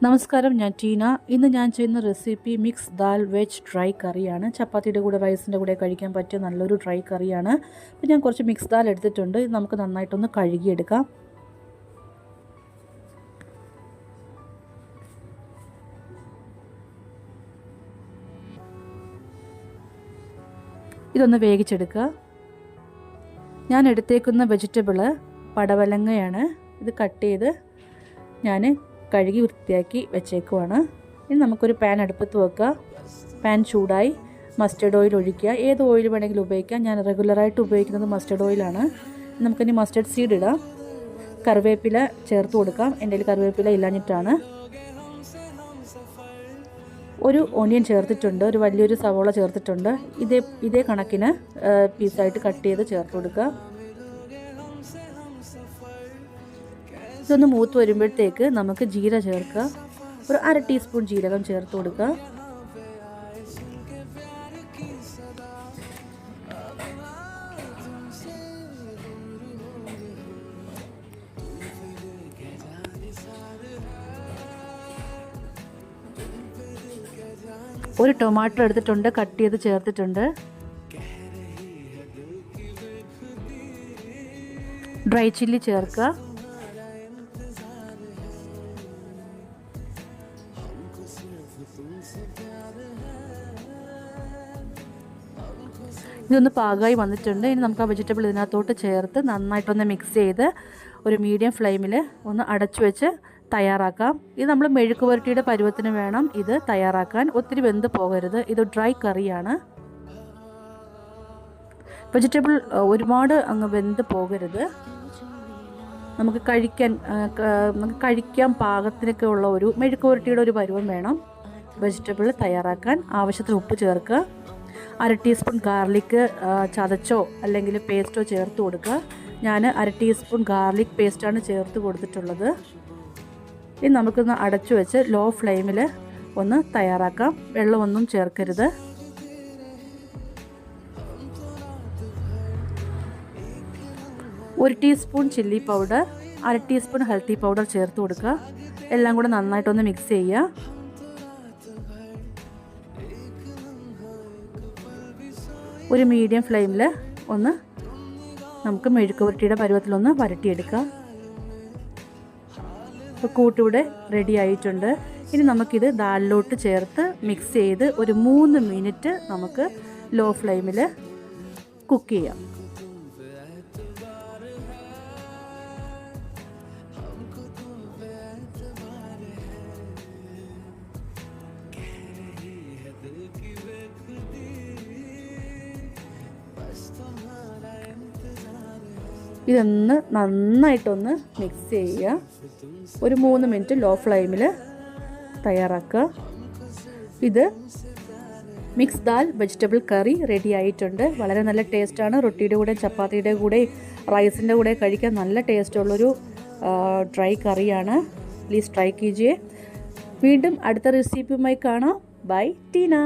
നമസ്കാരം, ഞാൻ ടീന. ഇന്ന് ഞാൻ ചെയ്യുന്ന recipe mix dal veg dry കറിയാണ്. ചപ്പാത്തിയുടെ കൂടെ റൈസിൻ്റെ കൂടെ കഴിക്കാൻ പറ്റിയ നല്ലൊരു ഡ്രൈ കറിയാണ്. അപ്പോൾ ഞാൻ കുറച്ച് മിക്സ് ദാൽ എടുത്തിട്ടുണ്ട്. ഇത് നമുക്ക് നന്നായിട്ടൊന്ന് കഴുകിയെടുക്കാം. ഇതൊന്ന് വേവിച്ചെടുക്കുക. ഞാൻ എടുത്തേക്കുന്ന വെജിറ്റബിള് പടവലങ്ങയാണ്. ഇത് കട്ട് ചെയ്ത് ഞാൻ കഴുകി വൃത്തിയാക്കി വെച്ചേക്കുവാണ്. ഇനി നമുക്കൊരു പാൻ അടുപ്പത്ത് വെക്കുക. പാൻ ചൂടായി മസ്റ്റർഡ് ഓയിൽ ഒഴിക്കുക. ഏത് ഓയിൽ വേണമെങ്കിലും ഉപയോഗിക്കാം. ഞാൻ റെഗുലറായിട്ട് ഉപയോഗിക്കുന്നത് മസ്റ്റർഡ് ഓയിലാണ്. നമുക്കിനി മസ്റ്റർഡ് സീഡ് ഇടാം. കറിവേപ്പില ചേർത്ത് കൊടുക്കാം. എൻ്റെ കയ്യിൽ കറിവേപ്പില ഇല്ലാഞ്ഞിട്ടാണ്. ഒരു ഓണിയൻ ചേർത്തിട്ടുണ്ട്. ഒരു വലിയൊരു സവോള ചേർത്തിട്ടുണ്ട്. ഇതേ കണക്കിന് പീസായിട്ട് കട്ട് ചെയ്ത് ചേർത്ത് കൊടുക്കുക. ഇതൊന്ന് മൂത്ത് വരുമ്പോഴത്തേക്ക് നമുക്ക് ജീരകം ചേർക്കുക. ഒരു 1/2 ടീസ്പൂൺ ജീരകം ചേർത്ത് കൊടുക്കുക. ഒരു ടൊമാറ്റോ എടുത്തിട്ടുണ്ട്, കട്ട് ചെയ്ത് ചേർത്തിട്ടുണ്ട്. ഡ്രൈ ചില്ലി ചേർക്കുക. ഇതൊന്ന് പാകമായി വന്നിട്ടുണ്ട്. ഇനി നമുക്ക് ആ വെജിറ്റബിൾ ഇതിനകത്തോട്ട് ചേർത്ത് നന്നായിട്ടൊന്ന് മിക്സ് ചെയ്ത് ഒരു മീഡിയം ഫ്ലെയിമിൽ ഒന്ന് അടച്ചു വെച്ച് തയ്യാറാക്കാം. ഇത് നമ്മൾ മെഴുക്ക് പുരട്ടിയുടെ പരുവത്തിന് വേണം ഇത് തയ്യാറാക്കാൻ. ഒത്തിരി വെന്ത് പോകരുത്. ഇത് ഡ്രൈ കറിയാണ്. വെജിറ്റബിൾ ഒരുപാട് അങ്ങ് വെന്ത് പോകരുത്. നമുക്ക് കഴിക്കാൻ പാകത്തിനൊക്കെ ഉള്ള ഒരു മെഴുക്ക് പുരട്ടിയുടെ ഒരു പരുവം വേണം വെജിറ്റബിൾ തയ്യാറാക്കാൻ. ആവശ്യത്തിന് ഉപ്പ് ചേർക്കുക. 1/2 ടീസ്പൂൺ ഗാർലിക്ക് ചതച്ചോ അല്ലെങ്കിൽ പേസ്റ്റോ ചേർത്ത് കൊടുക്കുക. ഞാൻ 1/2 ടീസ്പൂൺ ഗാർലിക് പേസ്റ്റാണ് ചേർത്ത് കൊടുത്തിട്ടുള്ളത്. ഇനി നമുക്കൊന്ന് അടച്ചു വെച്ച് ലോ ഫ്ലെയിമിൽ ഒന്ന് തയ്യാറാക്കാം. വെള്ളമൊന്നും ചേർക്കരുത്. ഒരു teaspoon chilli powder, 1/2 teaspoon haldi powder ചേർത്ത് കൊടുക്കുക. എല്ലാം കൂടെ നന്നായിട്ടൊന്ന് മിക്സ് ചെയ്യുക. ഒരു മീഡിയം ഫ്ലെയിമിൽ ഒന്ന് നമുക്ക് മെഴുക്ക് പുരട്ടിയുടെ പരുവത്തിലൊന്ന് വരട്ടിയെടുക്കാം. ഇപ്പോൾ കൂട്ടിവിടെ റെഡി ആയിട്ടുണ്ട്. ഇനി നമുക്കിത് ദാലിലോട്ട് ചേർത്ത് മിക്സ് ചെയ്ത് ഒരു 3 മിനിറ്റ് നമുക്ക് ലോ ഫ്ലെയിമിൽ കുക്ക് ചെയ്യാം. ഇതൊന്ന് നന്നായിട്ടൊന്ന് മിക്സ് ചെയ്യുക. ഒരു 3 മിനിറ്റ് ലോ ഫ്ലെയിമിൽ തയ്യാറാക്കുക. ഇത് മിക്സ് ദാൽ വെജിറ്റബിൾ കറി റെഡി ആയിട്ടുണ്ട്. വളരെ നല്ല ടേസ്റ്റാണ്. റൊട്ടിയുടെ കൂടെ, ചപ്പാത്തിയുടെ കൂടെ, റൈസിൻ്റെ കൂടെ കഴിക്കാൻ നല്ല ടേസ്റ്റുള്ളൊരു ഡ്രൈ കറിയാണ്. പ്ലീസ് ട്രൈ കീജിയെ. വീണ്ടും അടുത്ത റെസിപ്പിയുമായി കാണാം. ബൈ ടീന.